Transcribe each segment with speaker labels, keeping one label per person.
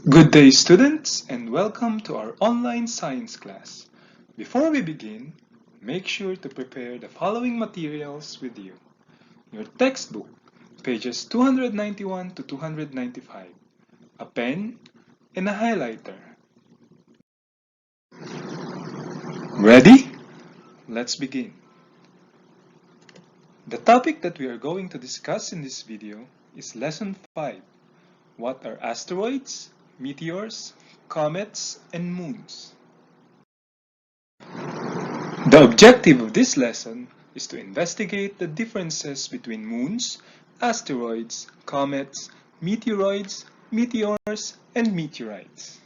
Speaker 1: Good day, students, and welcome to our online science class. Before we begin, make sure to prepare the following materials with you. Your textbook, pages 291 to 295, a pen, and a highlighter. Ready? Let's begin. The topic that we are going to discuss in this video is Lesson 5. What are asteroids, meteors, comets, and moons? The objective of this lesson is to investigate the differences between moons, asteroids, comets, meteoroids, meteors, and meteorites.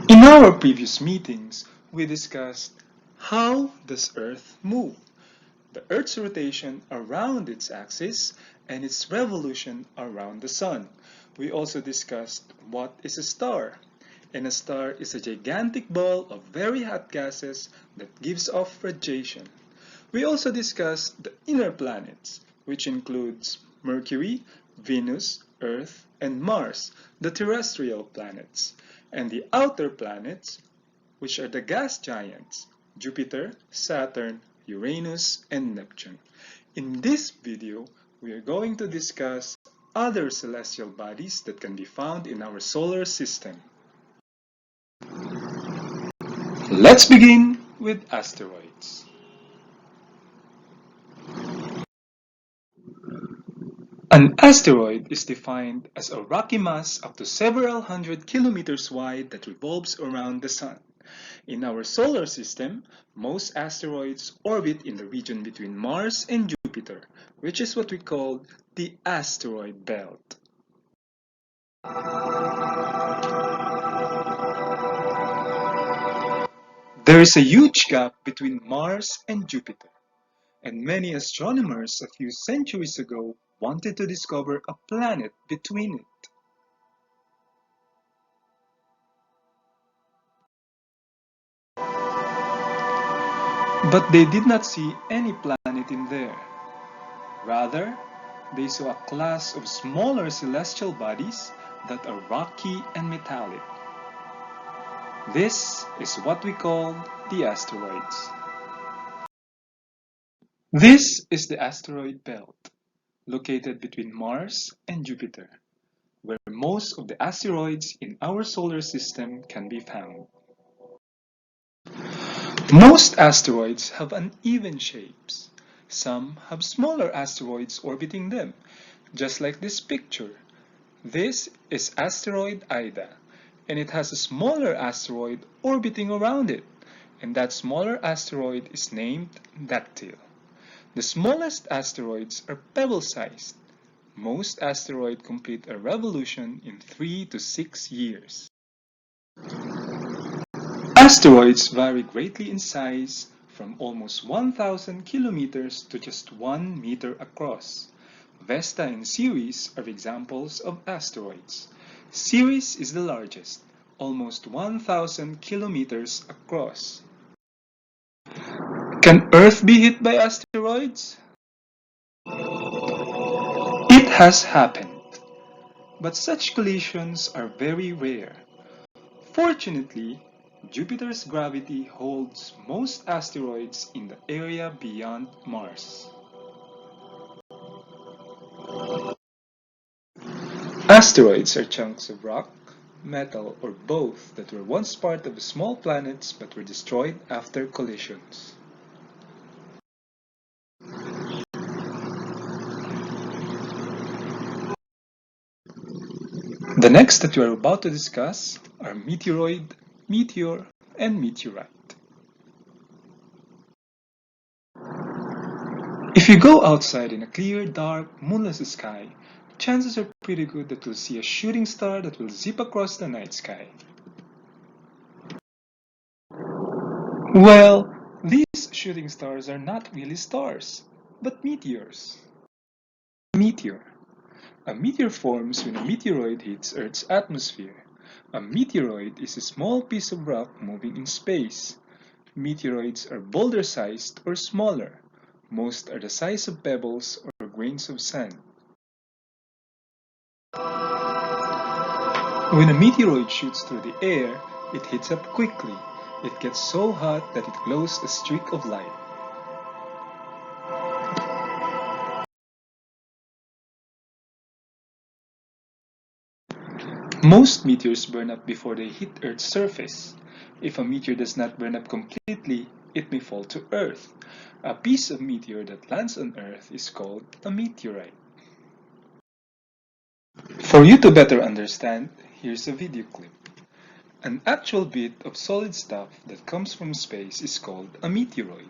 Speaker 1: In our previous meetings, we discussed how does Earth move, the Earth's rotation around its axis, and its revolution around the Sun. We also discussed what is a star. And a star is a gigantic ball of very hot gases that gives off radiation. We also discussed the inner planets, which includes Mercury, Venus, Earth, and Mars, the terrestrial planets, and the outer planets, which are the gas giants, Jupiter, Saturn, Uranus, and Neptune. In this video, we are going to discuss other celestial bodies that can be found in our solar system. Let's begin with asteroids. An asteroid is defined as a rocky mass up to several hundred kilometers wide that revolves around the Sun. In our solar system, most asteroids orbit in the region between Mars and Jupiter, which is what we call the asteroid belt. There is a huge gap between Mars and Jupiter, and many astronomers a few centuries ago wanted to discover a planet between it. But they did not see any planet in there. Rather, they saw a class of smaller celestial bodies that are rocky and metallic. This is what we call the asteroids. This is the asteroid belt, located between Mars and Jupiter, where most of the asteroids in our solar system can be found. Most asteroids have uneven shapes. Some have smaller asteroids orbiting them, just like this picture. This is asteroid Ida, and it has a smaller asteroid orbiting around it, and that smaller asteroid is named Dactyl. The smallest asteroids are pebble-sized. Most asteroids complete a revolution in 3 to 6 years. Asteroids vary greatly in size, from almost 1,000 kilometers to just 1 meter across. Vesta and Ceres are examples of asteroids. Ceres is the largest, almost 1,000 kilometers across. Can Earth be hit by asteroids? It has happened, but such collisions are very rare. Fortunately, Jupiter's gravity holds most asteroids in the area beyond Mars. Asteroids are chunks of rock, metal, or both that were once part of small planets but were destroyed after collisions. The next that we are about to discuss are meteoroid, meteor, and meteorite. If you go outside in a clear, dark, moonless sky, chances are pretty good that you'll see a shooting star that will zip across the night sky. Well, these shooting stars are not really stars, but meteors. Meteor. A meteor forms when a meteoroid hits Earth's atmosphere. A meteoroid is a small piece of rock moving in space. Meteoroids are boulder-sized or smaller. Most are the size of pebbles or grains of sand. When a meteoroid shoots through the air, it heats up quickly. It gets so hot that it glows a streak of light. Most meteors burn up before they hit Earth's surface. If a meteor does not burn up completely, it may fall to Earth. A piece of meteor that lands on Earth is called a meteorite. For you to better understand, here's a video clip. An actual bit of solid stuff that comes from space is called a meteoroid.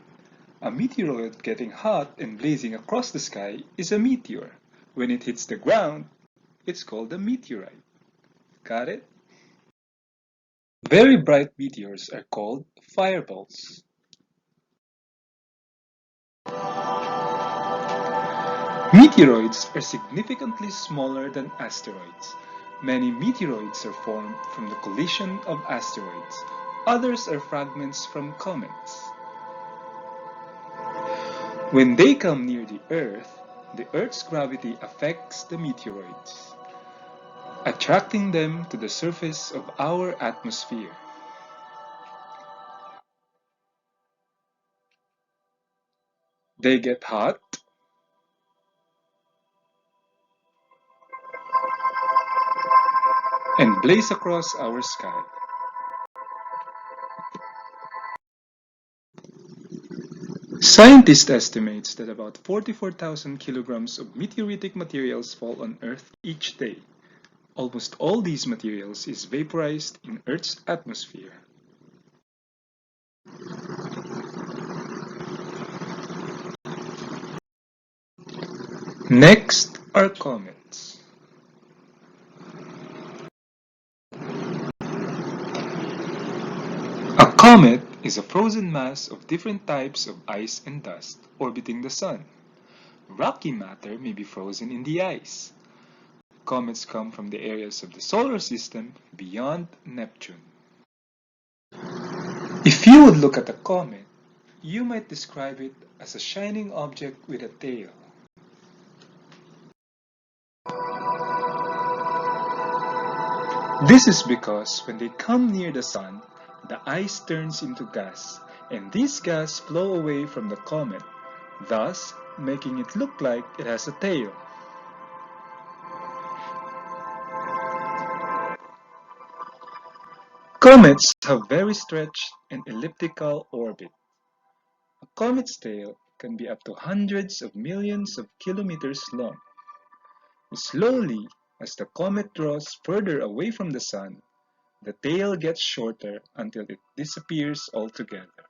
Speaker 1: A meteoroid getting hot and blazing across the sky is a meteor. When it hits the ground, it's called a meteorite. Got it? Very bright meteors are called fireballs. Meteoroids are significantly smaller than asteroids. Many meteoroids are formed from the collision of asteroids. Others are fragments from comets. When they come near the Earth's gravity affects the meteoroids, attracting them to the surface of our atmosphere. They get hot and blaze across our sky. Scientists estimate that about 44,000 kilograms of meteoritic materials fall on Earth each day. Almost all these materials is vaporized in Earth's atmosphere. Next are comets. A comet is a frozen mass of different types of ice and dust orbiting the Sun. Rocky matter may be frozen in the ice. Comets come from the areas of the solar system beyond Neptune. If you would look at a comet, you might describe it as a shining object with a tail. This is because when they come near the Sun, the ice turns into gas, and this gas flows away from the comet, thus making it look like it has a tail. Comets have very stretched and elliptical orbit. A comet's tail can be up to hundreds of millions of kilometers long. Slowly, as the comet draws further away from the Sun, the tail gets shorter until it disappears altogether.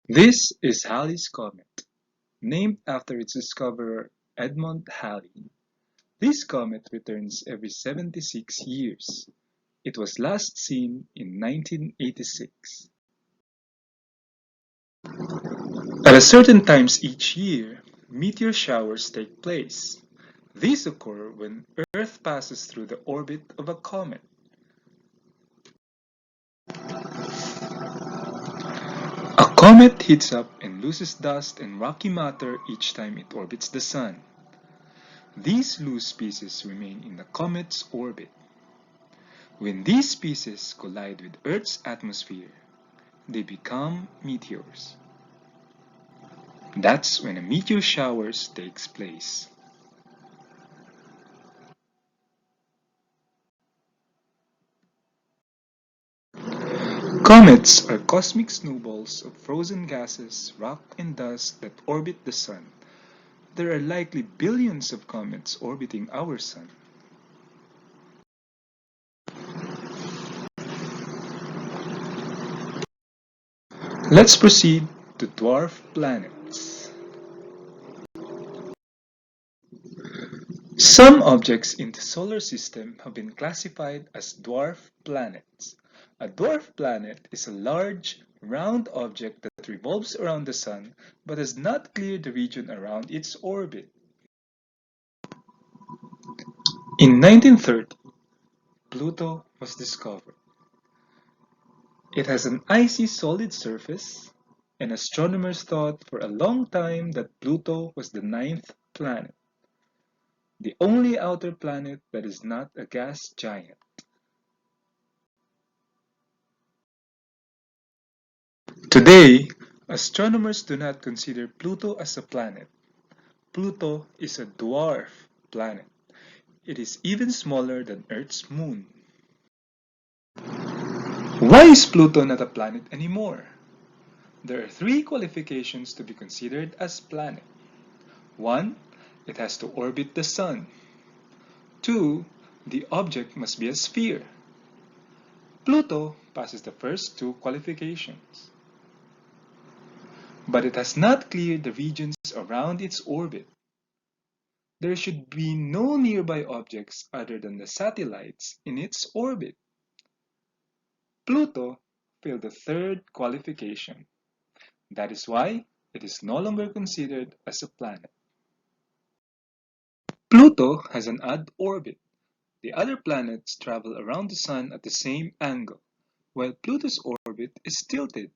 Speaker 1: This is Halley's Comet, named after its discoverer Edmund Halley. This comet returns every 76 years. It was last seen in 1986. At a certain times each year, meteor showers take place. These occur when Earth passes through the orbit of a comet. A comet heats up and loses dust and rocky matter each time it orbits the Sun. These loose pieces remain in the comet's orbit. When these pieces collide with Earth's atmosphere, they become meteors. That's when a meteor shower takes place. Comets are cosmic snowballs of frozen gases, rock, and dust that orbit the Sun. There are likely billions of comets orbiting our Sun. Let's proceed to dwarf planets. Some objects in the solar system have been classified as dwarf planets. A dwarf planet is a large, round object that revolves around the Sun but does not clear the region around its orbit. In 1930, Pluto was discovered. It has an icy solid surface, and astronomers thought for a long time that Pluto was the ninth planet, the only outer planet that is not a gas giant. Today, astronomers do not consider Pluto as a planet. Pluto is a dwarf planet. It is even smaller than Earth's moon. Why is Pluto not a planet anymore? There are three qualifications to be considered as planet. 1. It has to orbit the Sun. 2. The object must be a sphere. Pluto passes the first two qualifications, but it has not cleared the regions around its orbit. There should be no nearby objects other than the satellites in its orbit. Pluto failed the third qualification. That is why it is no longer considered as a planet. Pluto has an odd orbit. The other planets travel around the Sun at the same angle, while Pluto's orbit is tilted,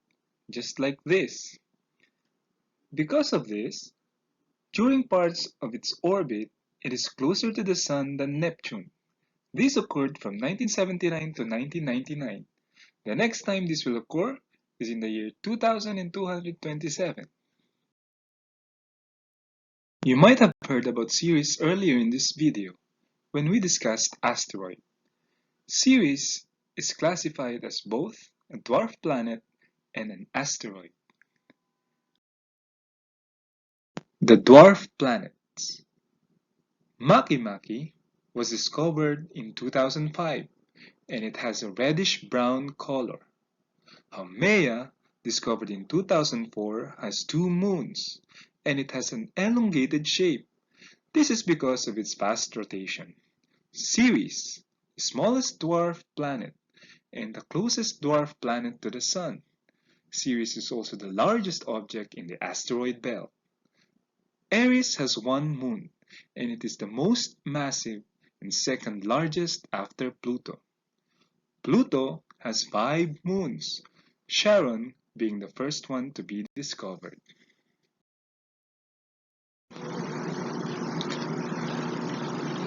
Speaker 1: just like this. Because of this, during parts of its orbit, it is closer to the Sun than Neptune. This occurred from 1979 to 1999. The next time this will occur is in the year 2227. You might have heard about Ceres earlier in this video when we discussed asteroid. Ceres is classified as both a dwarf planet and an asteroid. The dwarf planets. Makemake was discovered in 2005 and it has a reddish-brown color. Haumea, discovered in 2004, has two moons and it has an elongated shape. This is because of its fast rotation. Ceres, the smallest dwarf planet and the closest dwarf planet to the Sun. Ceres is also the largest object in the asteroid belt. Ceres has one moon, and it is the most massive and second largest after Pluto. Pluto has 5 moons, Charon being the first one to be discovered.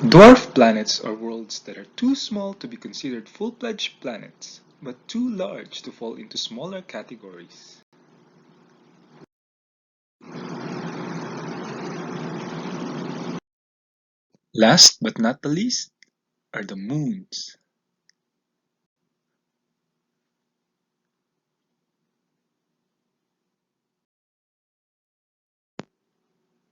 Speaker 1: Dwarf planets are worlds that are too small to be considered full-fledged planets, but too large to fall into smaller categories. Last but not the least are the moons.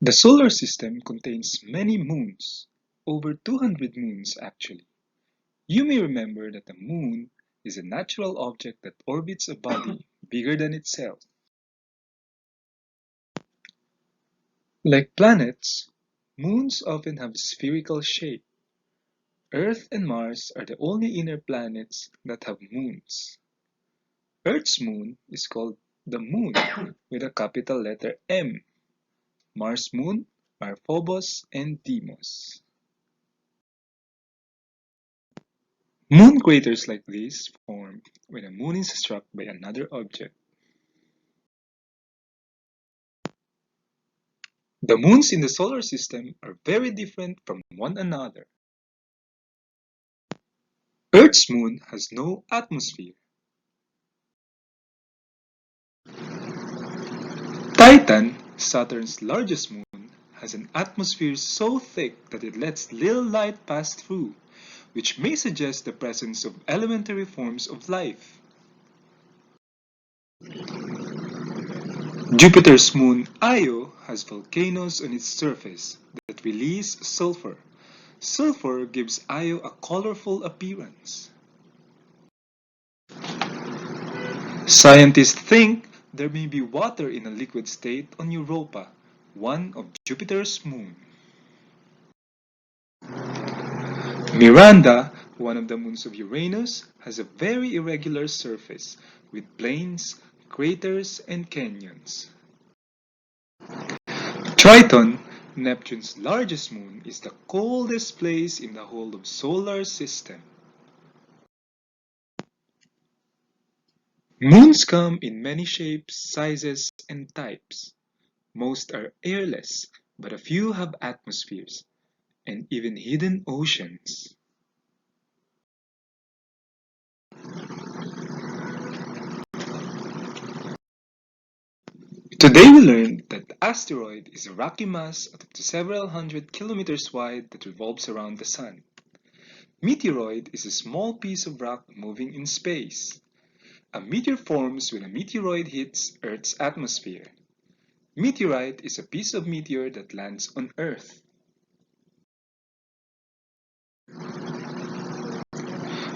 Speaker 1: The solar system contains many moons, over 200 moons actually. You may remember that the moon is a natural object that orbits a body bigger than itself. Like planets, moons often have a spherical shape. Earth and Mars are the only inner planets that have moons. Earth's moon is called the Moon with a capital letter M. Mars' moon are Phobos and Deimos. Moon craters like this form when a moon is struck by another object. The moons in the solar system are very different from one another. Earth's moon has no atmosphere. Titan, Saturn's largest moon, has an atmosphere so thick that it lets little light pass through, which may suggest the presence of elementary forms of life. Jupiter's moon Io has volcanoes on its surface that release sulfur. Sulfur gives Io a colorful appearance. Scientists think there may be water in a liquid state on Europa, one of Jupiter's moons. Miranda, one of the moons of Uranus, has a very irregular surface with plains, craters, and canyons. Triton, Neptune's largest moon, is the coldest place in the whole of solar system. Moons come in many shapes, sizes, and types. Most are airless, but a few have atmospheres and even hidden oceans. Today we learned that the asteroid is a rocky mass up to several hundred kilometers wide that revolves around the Sun. Meteoroid is a small piece of rock moving in space. A meteor forms when a meteoroid hits Earth's atmosphere. Meteorite is a piece of meteor that lands on Earth.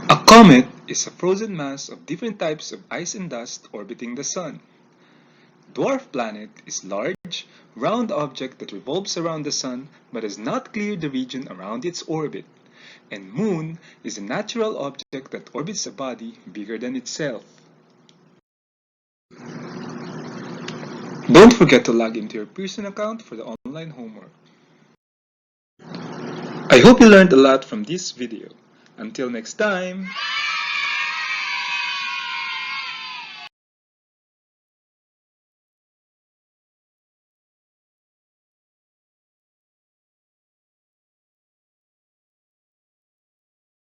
Speaker 1: A comet is a frozen mass of different types of ice and dust orbiting the Sun. Dwarf planet is large, round object that revolves around the Sun but has not cleared the region around its orbit. And moon is a natural object that orbits a body bigger than itself. Don't forget to log into your Pearson account for the online homework. I hope you learned a lot from this video. Until next time!